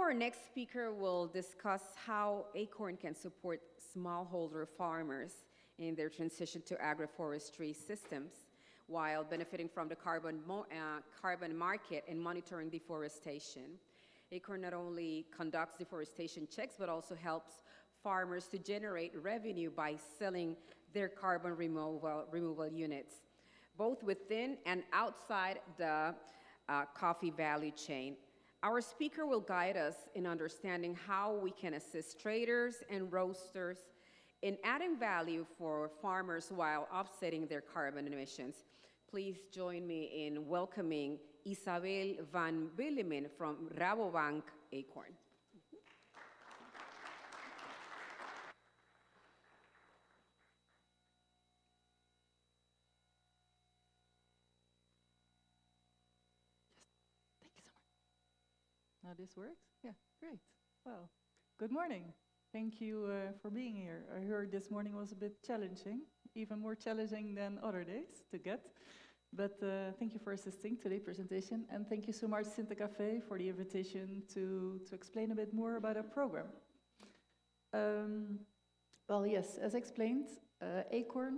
our next speaker will discuss how Acorn can support smallholder farmers in their transition to agroforestry systems while benefiting from the carbon market and monitoring deforestation. Acorn not only conducts deforestation checks, but also helps farmers to generate revenue by selling their carbon removal units, both within and outside the coffee value chain. Our speaker will guide us in understanding how we can assist traders and roasters in adding value for farmers while offsetting their carbon emissions. Please join me in welcoming Isabel van Billemen from Rabobank Acorn. Now this works? Yeah, great. Well, good morning. Thank you for being here. I heard this morning was a bit challenging, even more challenging than other days to get. But thank you for assisting today's presentation, and thank you so much, Sinta Cafe, for the invitation to explain a bit more about our program. Well, yes, as explained, Acorn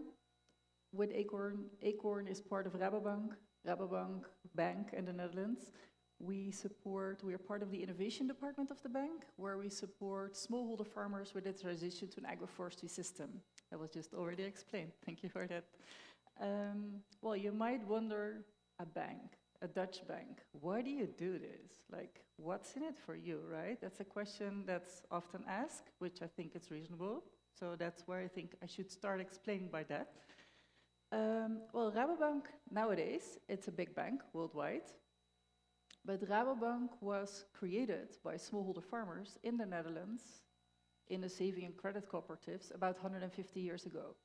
is part of Rabobank Bank in the Netherlands. We are part of the innovation department of the bank, where we support smallholder farmers with the transition to an agroforestry system. That was just already explained. Thank you for that. Well, you might wonder, a Dutch bank, why do you do this? Like, what's in it for you, right? That's a question that's often asked, which I think is reasonable. So that's where I think I should start explaining by that. Well, Rabobank nowadays, it's a big bank worldwide. But Rabobank was created by smallholder farmers in the Netherlands in the saving and credit cooperatives about 150 years ago.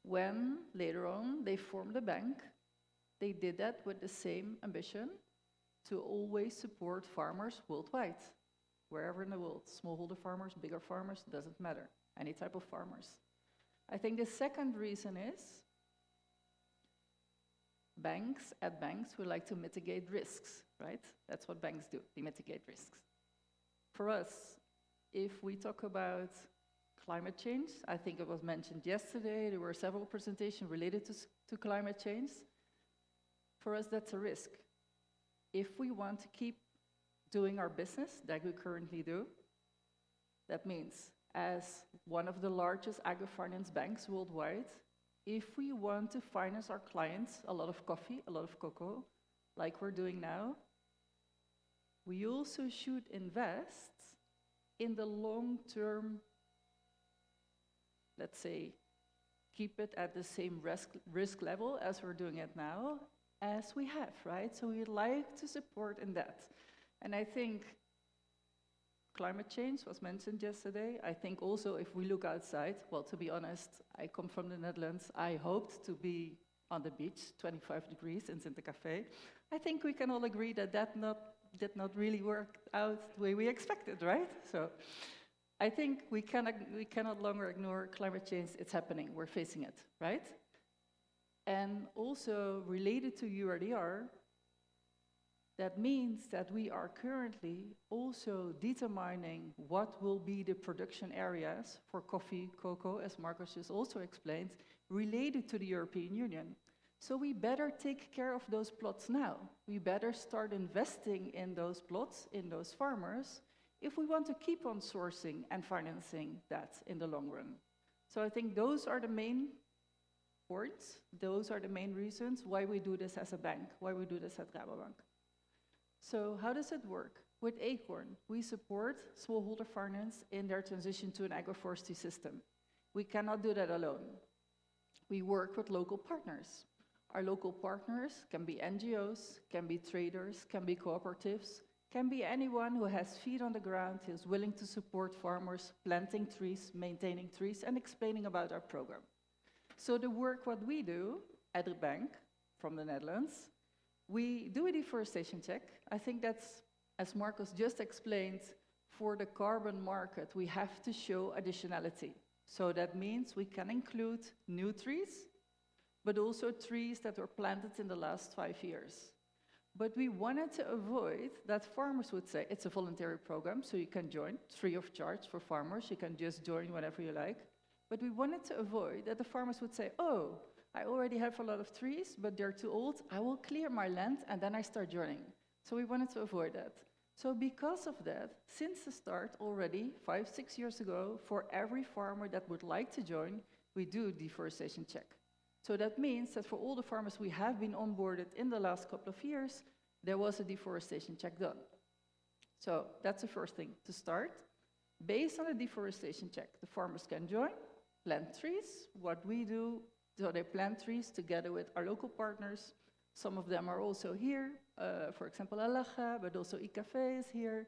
When, later on, they formed a bank, they did that with the same ambition to always support farmers worldwide, wherever in the world, smallholder farmers, bigger farmers, doesn't matter, any type of farmers. I think the second reason is banks would like to mitigate risks, right? That's what banks do, they mitigate risks. For us, if we talk about climate change, I think it was mentioned yesterday, there were several presentations related to climate change. For us, that's a risk. If we want to keep doing our business that we currently do, that means as one of the largest agrofinance banks worldwide, if we want to finance our clients a lot of coffee, a lot of cocoa, like we're doing now, we also should invest in the long-term, let's say, keep it at the same risk level as we're doing it now, as we have, right? So we'd like to support in that. And I think climate change was mentioned yesterday. I think also if we look outside, well, to be honest, I come from the Netherlands. I hoped to be on the beach, 25 degrees in Sinta Cafe. I think we can all agree that did not really work out the way we expected, right? So I think we cannot longer ignore climate change. It's happening. We're facing it, right? And also related to URDR, that means that we are currently also determining what will be the production areas for coffee, cocoa, as Marcos just also explained, related to the European Union. So we better take care of those plots now. We better start investing in those plots, in those farmers, if we want to keep on sourcing and financing that in the long run. So I think those are the main points, those are the main reasons why we do this as a bank, why we do this at Rabobank. So how does it work? With Acorn, we support smallholder farmers in their transition to an agroforestry system. We cannot do that alone. We work with local partners. Our local partners can be NGOs, can be traders, can be cooperatives, can be anyone who has feet on the ground, who is willing to support farmers, planting trees, maintaining trees, and explaining about our program. So the work what we do at the bank from the Netherlands, we do a deforestation check. I think that's, as Marcos just explained, for the carbon market, we have to show additionality. So that means we can include new trees, but also trees that were planted in the last 5 years. But we wanted to avoid that farmers would say, it's a voluntary program, so you can join, free of charge for farmers. You can just join whenever you like. But we wanted to avoid that the farmers would say, oh, I already have a lot of trees, but they're too old. I will clear my land, and then I start joining. So we wanted to avoid that. So because of that, since the start already, 5-6 years ago, for every farmer that would like to join, we do a deforestation check. So that means that for all the farmers we have been onboarded in the last couple of years, there was a deforestation check done. So that's the first thing to start. Based on the deforestation check, the farmers can join, plant trees. What we do, so they plant trees together with our local partners. Some of them are also here, for example, Alaja, but also ICAFE is here.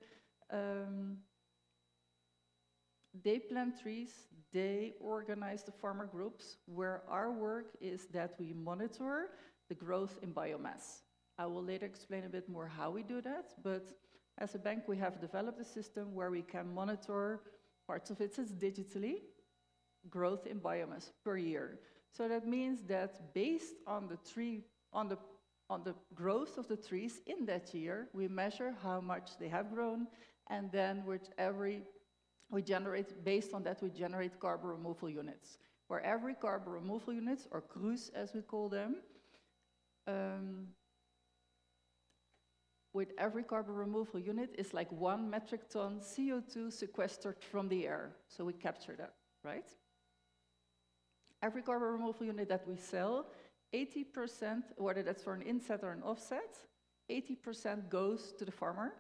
They plant trees, they organize the farmer groups, where our work is that we monitor the growth in biomass. I will later explain a bit more how we do that, but as a bank we have developed a system where we can monitor, parts of it is digitally, growth in biomass per year. So that means that based on the tree, on the growth of the trees in that year, we measure how much they have grown, and then we generate, based on that, we generate carbon removal units. Where every carbon removal unit, or CRUs as we call them, with every carbon removal unit is like 1 metric ton CO2 sequestered from the air. So we capture that, right? Every carbon removal unit that we sell, 80%, whether that's for an inset or an offset, 80% goes to the farmer.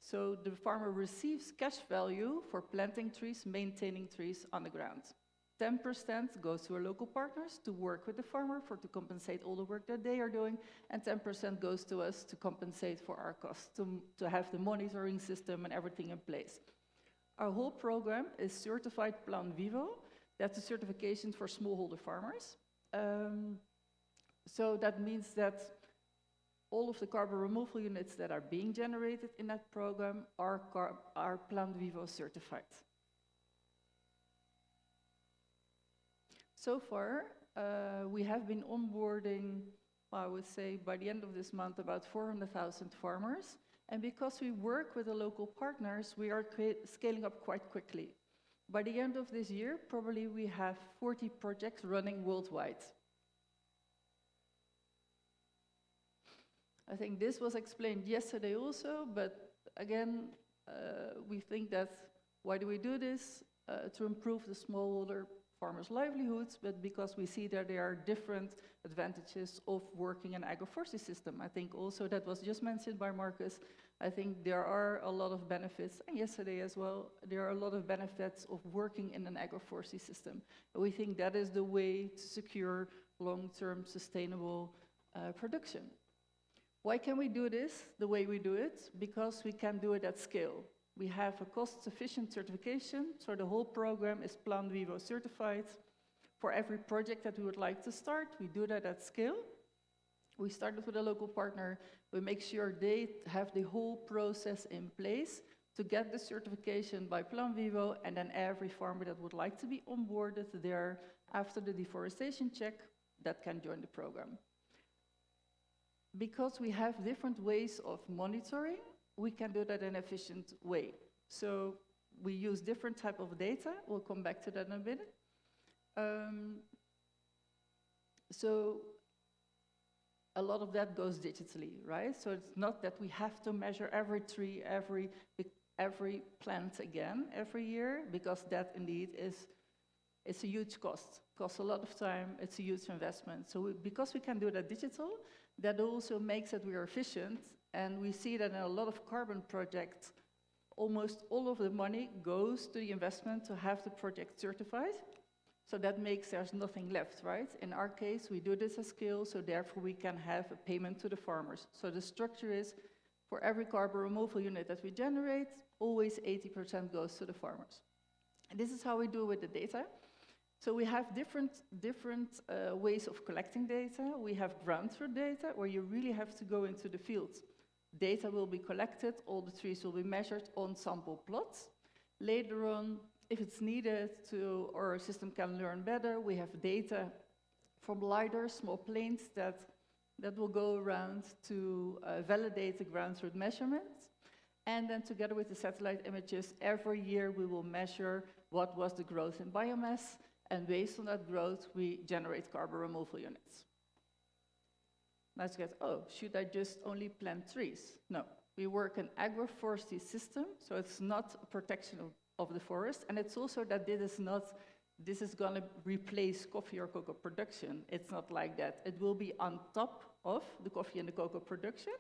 So the farmer receives cash value for planting trees, maintaining trees on the ground. 10% goes to our local partners to work with the farmer to compensate all the work that they are doing, and 10% goes to us to compensate for our costs, to have the monitoring system and everything in place. Our whole program is certified Plan Vivo. That's a certification for smallholder farmers. So that means that all of the carbon removal units that are being generated in that program are Plan Vivo certified. So far, we have been onboarding, I would say, by the end of this month, about 400,000 farmers. And because we work with the local partners, we are scaling up quite quickly. By the end of this year, probably we have 40 projects running worldwide. I think this was explained yesterday also, but again, we think that, why do we do this? To improve the smallholder farmers' livelihoods, but because we see that there are different advantages of working in an agroforestry system. I think also that was just mentioned by Marcus. I think there are a lot of benefits, and yesterday as well, there are a lot of benefits of working in an agroforestry system. And we think that is the way to secure long-term sustainable production. Why can we do this the way we do it? Because we can do it at scale. We have a cost-efficient certification, so the whole program is Plan Vivo certified. For every project that we would like to start, we do that at scale. We started with a local partner. We make sure they have the whole process in place to get the certification by Plan Vivo, and then every farmer that would like to be onboarded there after the deforestation check, that can join the program. Because we have different ways of monitoring, we can do that in an efficient way. So we use different type of data. We'll come back to that in a minute. So a lot of that goes digitally, right? So it's not that we have to measure every tree, every plant again every year, because that indeed it's a huge cost. Costs a lot of time, it's a huge investment. So because we can do that digital, that also makes it we are efficient. And we see that in a lot of carbon projects, almost all of the money goes to the investment to have the project certified. So that makes there's nothing left, right? In our case, we do this at scale, so therefore we can have a payment to the farmers. So the structure is, for every carbon removal unit that we generate, always 80% goes to the farmers. And this is how we do with the data. So we have different ways of collecting data. We have ground-truth data, where you really have to go into the field. Data will be collected, all the trees will be measured on sample plots. Later on, if it's needed or our system can learn better, we have data from LiDAR, small planes that that will go around to validate the ground truth measurements. And then together with the satellite images, every year we will measure what was the growth in biomass, and based on that growth, we generate carbon removal units. Now you get, oh, should I just only plant trees? No, we work an agroforestry system, so it's not a protection of the forest, and it's also that this is going to replace coffee or cocoa production. It's not like that. It will be on top of the coffee and the cocoa production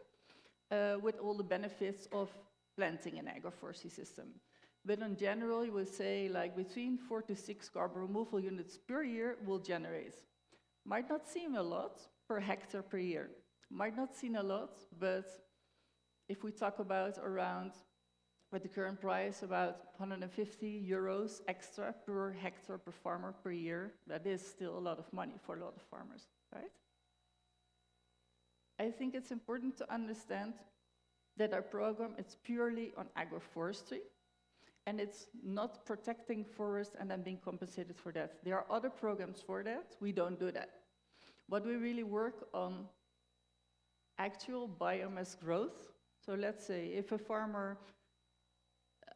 with all the benefits of planting an agroforestry system. But in general, you would say like between 4 to 6 carbon removal units per year will generate. Might not seem a lot per hectare per year. Might not seem a lot, but if we talk about around, with the current price, about 150 euros extra per hectare per farmer per year, that is still a lot of money for a lot of farmers, right? I think it's important to understand that our program is purely on agroforestry, and it's not protecting forests and then being compensated for that. There are other programs for that. We don't do that. But we really work on actual biomass growth. So let's say if a farmer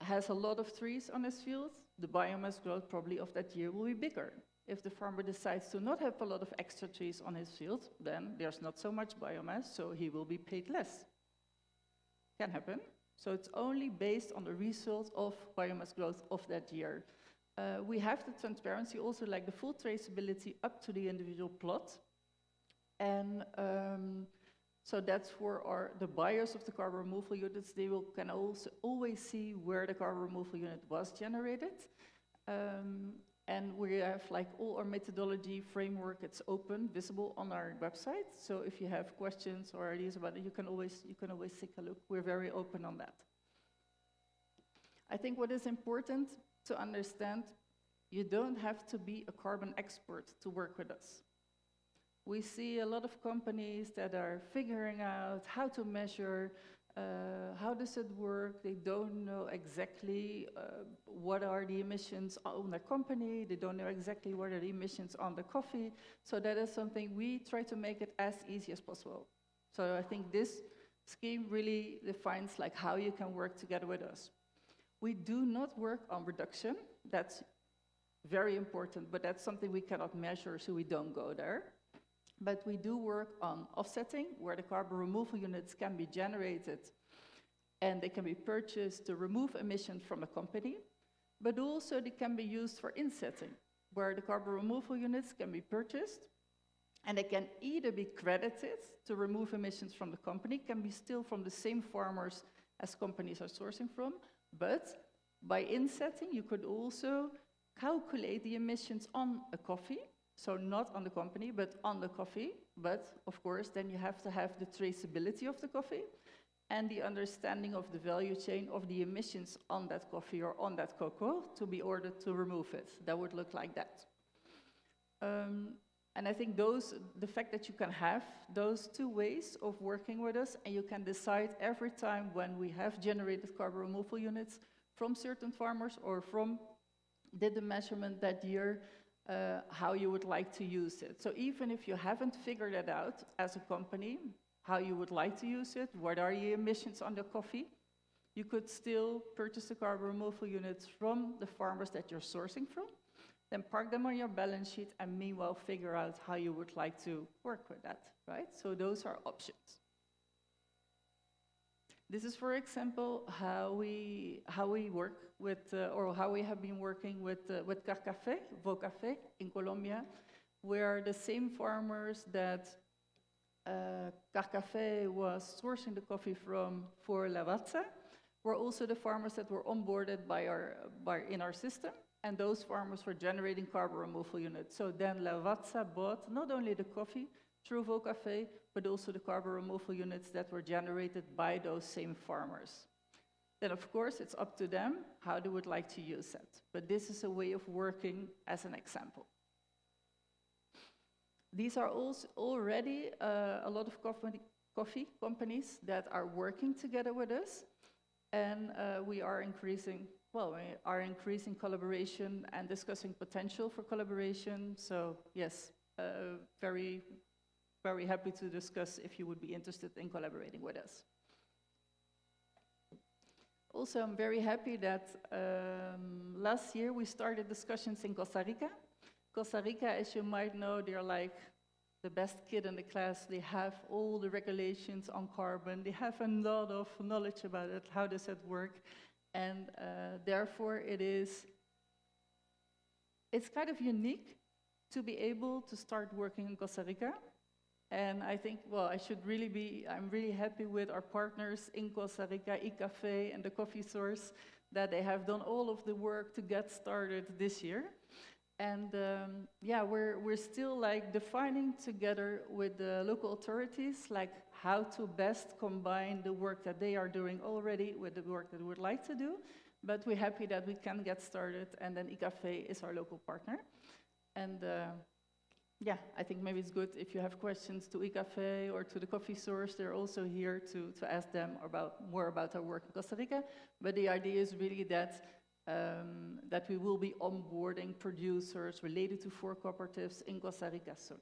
has a lot of trees on his field, the biomass growth probably of that year will be bigger. If the farmer decides to not have a lot of extra trees on his field, then there's not so much biomass, so he will be paid less. Can happen. So it's only based on the result of biomass growth of that year. We have the transparency also, like the full traceability up to the individual plot. And so that's for the buyers of the carbon removal units. They can also always see where the carbon removal unit was generated. And we have like all our methodology framework, it's open, visible on our website. So if you have questions or ideas about it, you can always take a look. We're very open on that. I think what is important to understand, you don't have to be a carbon expert to work with us. We see a lot of companies that are figuring out how to measure, how does it work. They don't know exactly what are the emissions on their company. They don't know exactly what are the emissions on the coffee. So that is something we try to make it as easy as possible. So I think this scheme really defines like how you can work together with us. We do not work on reduction. That's very important, but that's something we cannot measure, so we don't go there. But we do work on offsetting, where the carbon removal units can be generated and they can be purchased to remove emissions from a company, but also they can be used for insetting, where the carbon removal units can be purchased and they can either be credited to remove emissions from the company, can be still from the same farmers as companies are sourcing from, but by insetting you could also calculate the emissions on a coffee. So not on the company, but on the coffee. But of course, then you have to have the traceability of the coffee and the understanding of the value chain of the emissions on that coffee or on that cocoa to be ordered to remove it. That would look like that. And I think the fact that you can have those two ways of working with us, and you can decide every time when we have generated carbon removal units from certain farmers or did the measurement that year, how you would like to use it. So even if you haven't figured it out as a company, how you would like to use it, what are your emissions on the coffee, you could still purchase the carbon removal units from the farmers that you're sourcing from, then park them on your balance sheet, and meanwhile figure out how you would like to work with that, right? So those are options. This is, for example, how we work with, or how we have been working with Carcafé, Vocafé in Colombia, where the same farmers that Carcafé was sourcing the coffee from for Lavazza were also the farmers that were onboarded in our system, and those farmers were generating carbon removal units. So then Lavazza bought not only the coffee through Vocafé, but also the carbon removal units that were generated by those same farmers. Then, of course, it's up to them how they would like to use it. But this is a way of working as an example. These are also already a lot of coffee companies that are working together with us, and we are increasing collaboration and discussing potential for collaboration. So yes, very very happy to discuss if you would be interested in collaborating with us. Also, I'm very happy that last year we started discussions in Costa Rica. Costa Rica, as you might know, they're like the best kid in the class. They have all the regulations on carbon. They have a lot of knowledge about it. How does it work? And therefore, it's kind of unique to be able to start working in Costa Rica. And I think, well, I'm really happy with our partners in Costa Rica, iCafe and the Coffee Source, that they have done all of the work to get started this year. And yeah, we're still like defining together with the local authorities, like how to best combine the work that they are doing already with the work that we would like to do. But we're happy that we can get started, and then iCafe is our local partner. And yeah, I think maybe it's good if you have questions to iCafe or to the Coffee Source. They're also here to ask them more about our work in Costa Rica. But the idea is really that we will be onboarding producers related to 4 cooperatives in Costa Rica soon.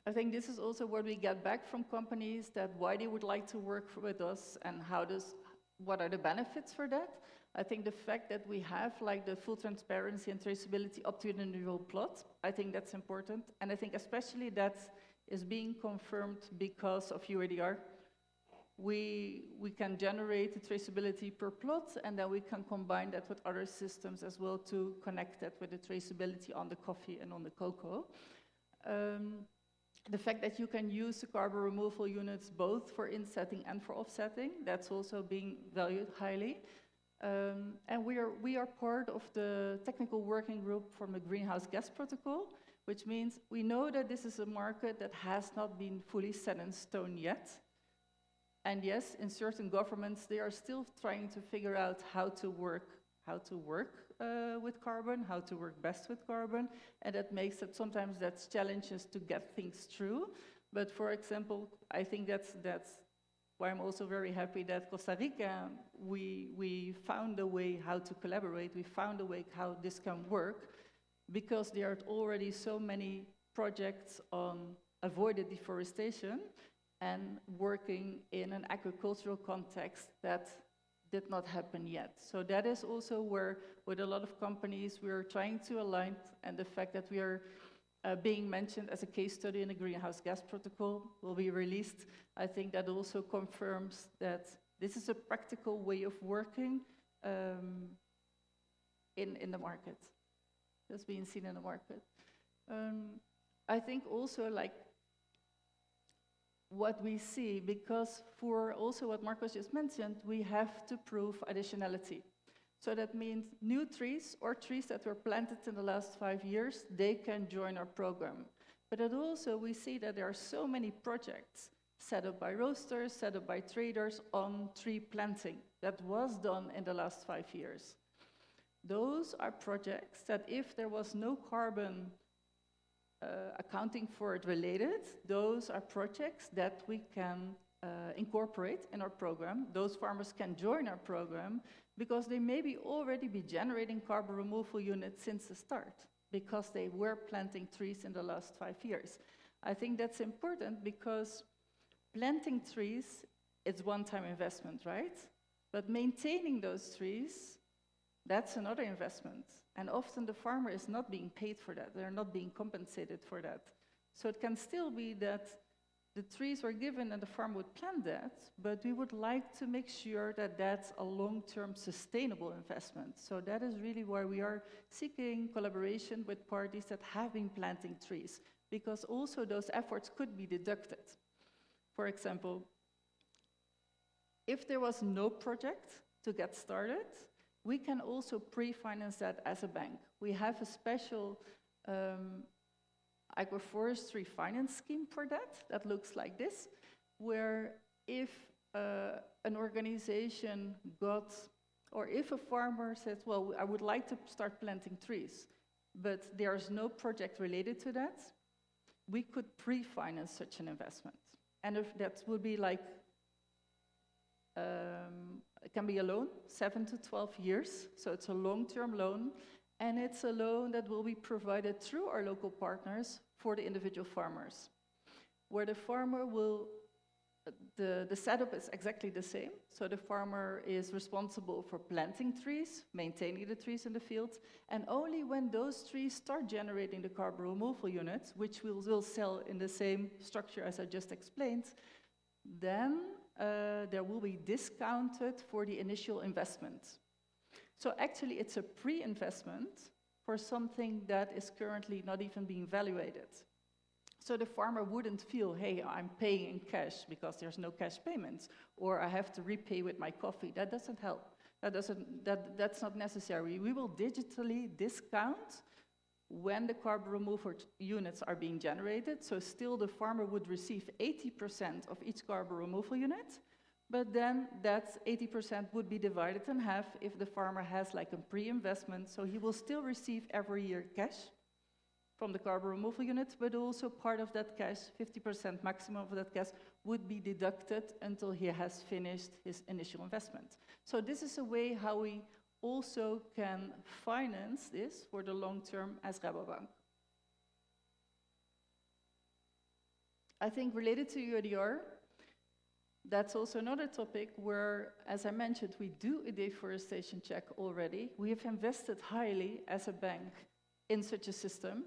I think this is also what we get back from companies, that why they would like to work with us and what are the benefits for that. I think the fact that we have like the full transparency and traceability up to an individual plot, I think that's important. And I think especially that is being confirmed because of UADR. We can generate the traceability per plot, and then we can combine that with other systems as well to connect that with the traceability on the coffee and on the cocoa. The fact that you can use the carbon removal units both for insetting and for offsetting, that's also being valued highly. And we are part of the technical working group from the Greenhouse Gas Protocol, which means we know that this is a market that has not been fully set in stone yet. And yes, in certain governments, they are still trying to figure out how to work with carbon, how to work best with carbon, and that makes it sometimes that's challenges to get things through. But for example, I think that's why I'm also very happy that Costa Rica, we found a way how to collaborate. We found a way how this can work, because there are already so many projects on avoided deforestation and working in an agricultural context that did not happen yet. So that is also where, with a lot of companies, we are trying to align, and the fact that we are being mentioned as a case study in the Greenhouse Gas Protocol will be released. I think that also confirms that this is a practical way of working in the market, that's being seen in the market. I think also like what we see, because for also what Marcos just mentioned, we have to prove additionality. So that means new trees or trees that were planted in the last 5 years, they can join our program. But it also, we see that there are so many projects set up by roasters, set up by traders on tree planting that was done in the last 5 years. Those are projects that if there was no carbon accounting for it related, those are projects that we can incorporate in our program. Those farmers can join our program because they maybe already be generating carbon removal units since the start, because they were planting trees in the last 5 years. I think that's important because planting trees, it's one-time investment, right? But maintaining those trees, that's another investment. And often the farmer is not being paid for that. They're not being compensated for that. So it can still be that the trees were given and the farmer would plant that, but we would like to make sure that that's a long-term sustainable investment. So that is really why we are seeking collaboration with parties that have been planting trees, because also those efforts could be deducted. For example, if there was no project to get started, we can also pre-finance that as a bank. We have a special agroforestry finance scheme for that looks like this, where if an organization got, or if a farmer says, well, I would like to start planting trees, but there's no project related to that, we could pre-finance such an investment. And if that would be like, it can be a loan, 7 to 12 years, so it's a long-term loan, And it's a loan that will be provided through our local partners for the individual farmers, where the farmer will, the setup is exactly the same. So the farmer is responsible for planting trees, maintaining the trees in the field, and only when those trees start generating the carbon removal units, which we will sell in the same structure as I just explained, then there will be discounted for the initial investment. So actually it's a pre-investment for something that is currently not even being evaluated. So the farmer wouldn't feel, hey, I'm paying in cash because there's no cash payments, or I have to repay with my coffee. That doesn't help. That's not necessary. We will digitally discount when the carbon removal units are being generated. So still the farmer would receive 80% of each carbon removal unit, but then that 80% would be divided in half if the farmer has like a pre-investment. So he will still receive every year cash from the carbon removal unit, but also part of that cash, 50% maximum of that cash, would be deducted until he has finished his initial investment. So this is a way how we also can finance this for the long term as Rabobank. I think related to UIDR, that's also another topic where, as I mentioned, we do a deforestation check already. We have invested highly as a bank in such a system.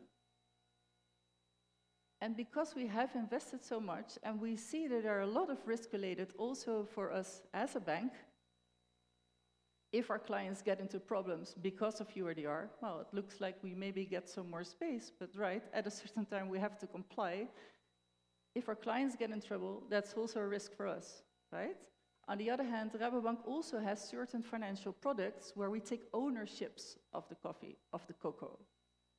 And because we have invested so much, and we see that there are a lot of risks related also for us as a bank, if our clients get into problems because of UIDR, well, it looks like we maybe get some more space, but right, at a certain time we have to comply. If our clients get in trouble, that's also a risk for us, right? On the other hand, Rabobank also has certain financial products where we take ownerships of the coffee, of the cocoa.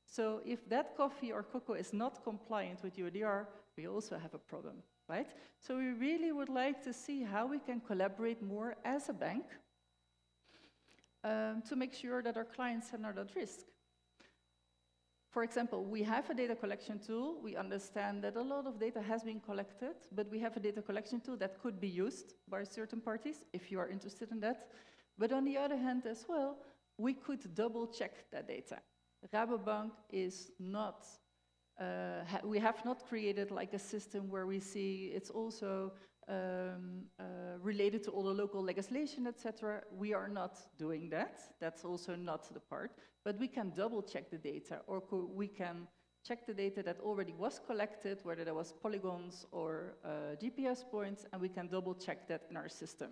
So if that coffee or cocoa is not compliant with UIDR, we also have a problem, right? So we really would like to see how we can collaborate more as a bank to make sure that our clients are not at risk. For example, we have a data collection tool. We understand that a lot of data has been collected, but we have a data collection tool that could be used by certain parties, if you are interested in that. But on the other hand as well, we could double check that data. Rabobank is not, we have not created like a system where we see it's also related to all the local legislation, etc. We are not doing that. That's also not the part. But we can double check the data, or we can check the data that already was collected, whether there was polygons or GPS points, and we can double check that in our system.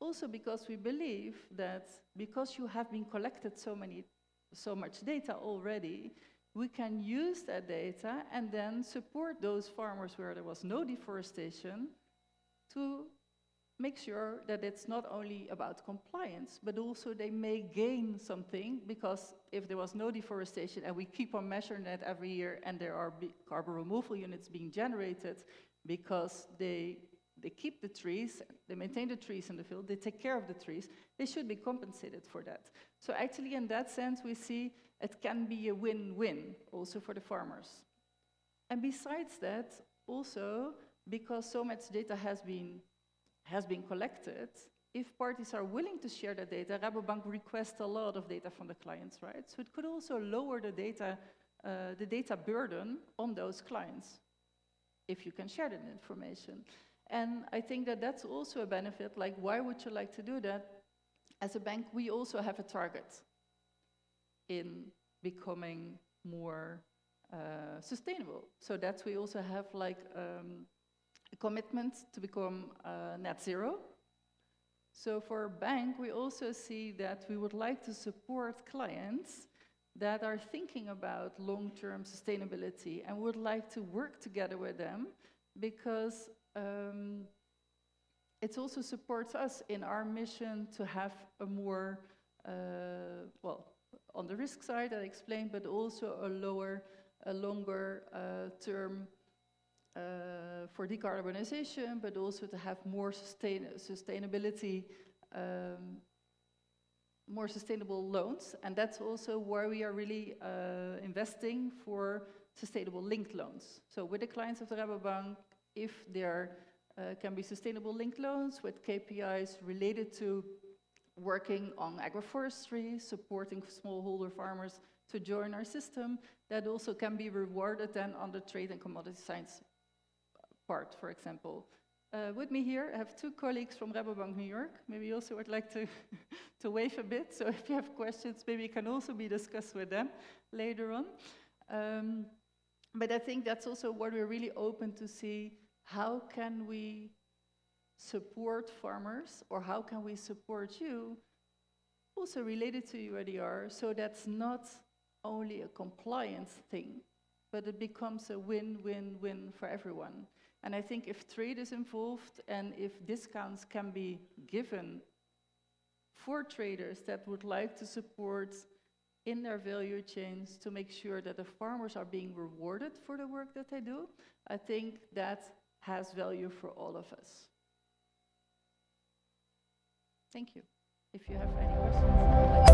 Also because we believe that because you have been collected so much data already, we can use that data and then support those farmers where there was no deforestation to make sure that it's not only about compliance, but also they may gain something, because if there was no deforestation and we keep on measuring that every year and there are carbon removal units being generated because they keep the trees, they maintain the trees in the field, they take care of the trees, they should be compensated for that. So actually in that sense we see it can be a win-win also for the farmers. And besides that, also because so much data has been collected, if parties are willing to share that data, Rabobank requests a lot of data from the clients, right? So it could also lower the data burden on those clients if you can share that information. And I think that that's also a benefit. Like, why would you like to do that? As a bank, we also have a target in becoming more sustainable. So that we also have like a commitment to become net zero. So for a bank, we also see that we would like to support clients that are thinking about long-term sustainability and would like to work together with them, because it also supports us in our mission to have a more, well, on the risk side I explained, but also a longer term for decarbonization, but also to have more sustainability, more sustainable loans. And that's also where we are really investing for sustainable linked loans. So with the clients of the Rabobank, if there can be sustainable linked loans with KPIs related to working on agroforestry, supporting smallholder farmers to join our system, that also can be rewarded then on the trade and commodity science part, for example. With me here, I have two colleagues from Rabobank New York. Maybe you also would like to, to wave a bit. So if you have questions, maybe it can also be discussed with them later on. But I think that's also what we're really open to see. How can we support farmers, or how can we support you, also related to UIDR, so that's not only a compliance thing, but it becomes a win-win-win for everyone. And I think if trade is involved and if discounts can be given for traders that would like to support in their value chains to make sure that the farmers are being rewarded for the work that they do, I think that has value for all of us. Thank you. If you have any questions.